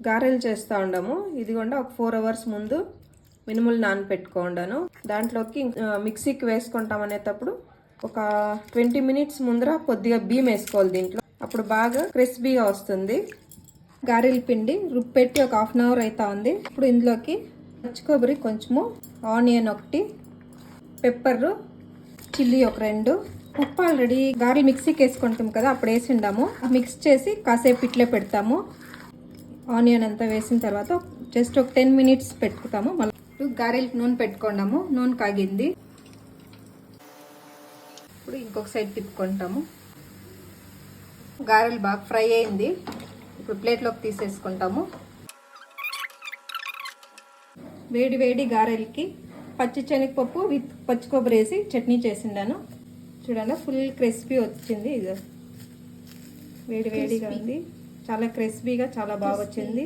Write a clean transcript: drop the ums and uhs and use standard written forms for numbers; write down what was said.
గారెలు చేస్తూ ఉండము. ఇదిగోండి ఒక 4 hours ముందు మినుములు నానపెట్టుకోండాను. దాంట్లోకి మిక్సీకి వేసుకుంటాం అనేటప్పుడు ఒక 20 minutes ముందర కొద్దిగా బియ్యం వేసుకోవాలి దీంట్లో. అప్పుడు బాగా క్రిస్పీగా వస్తుంది. గారెల పిండి రుబ్బెట్టి ఒక 1/2 hour అవుతా ఉంది. ఇప్పుడు ఇందులోకి పచ్చి కొబ్బరి కొంచెము, ఆనియన్ ఒకటి, పెప్పర్, చిల్లీ ఒక 2, ఉప్పు ఆల్రెడీ గారెలు మిక్సీకి వేసుకుంటాం కదా అప్పుడు వేసిండాము. మిక్స్ చేసి కాసేపు ఇట్లే పెడతాము. ఆనియన్ అంతా వేసిన తర్వాత జస్ట్ ఒక 10 minutes పెట్టుకుంటాము. మళ్ళీ గారెలకు నూనె పెట్టుకున్నాము. నూనె కాగింది. ఇప్పుడు ఇంకొక సైడ్ తిప్పుకుంటాము. గారెలు బాగా ఫ్రై అయింది. ఇప్పుడు ప్లేట్లోకి తీసేసుకుంటాము. వేడి వేడి గారెలకి పచ్చి శనగపప్పు విత్ పచ్చి కొబ్బరి వేసి చట్నీ చేసిండాను. చూడండి ఫుల్ క్రిస్పీ వచ్చింది. ఇది వేడి వేడిగా ఉంది. చాలా క్రిస్పీగా చాలా బాగా వచ్చింది.